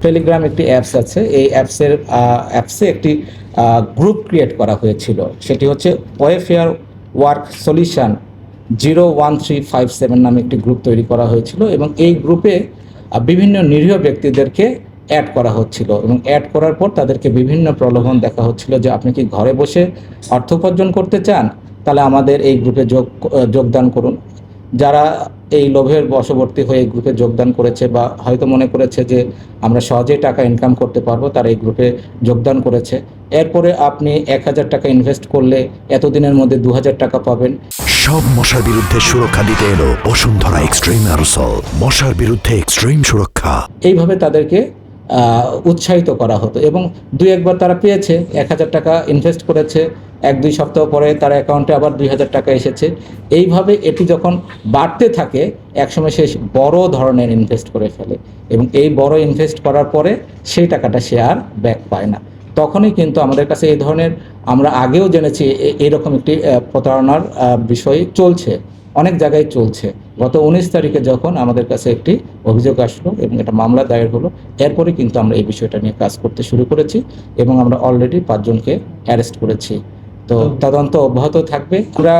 Telegram একটি apps আছে, এই অ্যাপসে একটি গ্রুপ ক্রিয়েট করা হয়েছিল, সেটি হচ্ছে ওয়েফেয়ার ওয়ার্ক সলিউশন 01357 নামে একটি গ্রুপ তৈরি করা হয়েছিল এবং এই গ্রুপে বিভিন্ন নিরীহ ব্যক্তিদেরকে অ্যাড করা হচ্ছিল এবং অ্যাড করার পর তাদেরকে বিভিন্ন প্রলোভন দেখা হচ্ছিল যে আপনি কি ঘরে বসে অর্থ উপার্জন করতে চান, তাহলে আমাদের এই গ্রুপে যোগদান করুন। যারা এই লোভের বশবর্তী হয়ে এই গ্রুপে যোগদান করেছে বা হয়তো মনে করেছে যে আমরা সহজেই টাকা ইনকাম করতে পারবো, তারা এই গ্রুপে যোগদান করেছে। এরপরে আপনি 1000 টাকা ইনভেস্ট করলে এতদিনের মধ্যে 2000 টাকা পাবেন। সব মশার বিরুদ্ধে সুরক্ষা দিতে এলো বসুন্ধরা এক্সট্রিম অ্যারোসল, মশার বিরুদ্ধে এক্সট্রিম সুরক্ষা। এইভাবে তাদেরকে উৎসাহিত করা হতো এবং দুই একবার তারা পেয়েছে, 1000 টাকা ইনভেস্ট করেছে, 1-2 সপ্তাহ পরে তার অ্যাকাউন্টে আবার 2000 টাকা এসেছে। এইভাবে এটি যখন বাড়তে থাকে একসময় সে বড় ধরনের ইনভেস্ট করে ফেলে এবং এই বড় ইনভেস্ট করার পরে সেই টাকাটা সে আর ব্যাক পায় না। তখনই কিন্তু আমাদের কাছে এই ধরনের, আমরা আগেও জেনেছি এরকম একটি প্রতারণার বিষয় চলছে, অনেক জায়গায় চলছে। গত 19 তারিখে যখন আমাদের কাছে একটি অভিযোগ আসলো এবং এটা মামলা দায়ের হলো, এরপরে কিন্তু আমরা এই বিষয়টা নিয়ে কাজ করতে শুরু করেছি এবং আমরা অলরেডি 5 জনকে অ্যারেস্ট করেছি। তো তদন্ত অব্যাহত থাকবে। আমরা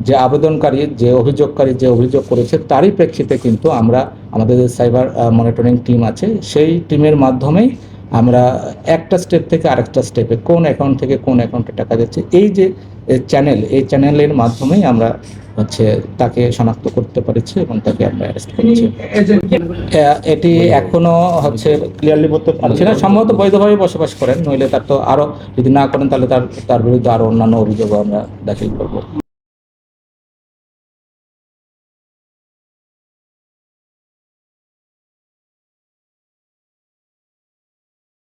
যে আবেদনকারী, যে অভিযোগকারী যে অভিযোগ করেছে তারই প্রেক্ষিতে কিন্তু আমরা আমাদের যে সাইবার মনিটরিং টিম আছে সেই টিমের মাধ্যমেই আমরা একটা স্টেপ থেকে আরেকটা স্টেপে কোন অ্যাকাউন্ট থেকে কোন অ্যাকাউন্টে টাকা যাচ্ছে এই যে চ্যানেল, এই চ্যানেলের মাধ্যমেই আমরা তাকে শনাক্ত করতে পেরেছি এবং তাকে আমরা অ্যারেস্ট করেছি। এটি এখনো ক্লিয়ারলি বলতে পারছি না, সম্ভবত বৈধভাবে বসবাস করেন, নইলে তার তো আরও, যদি না করেন তাহলে তার বিরুদ্ধে আরও অন্যান্য অভিযোগও আমরা দাখিল করব।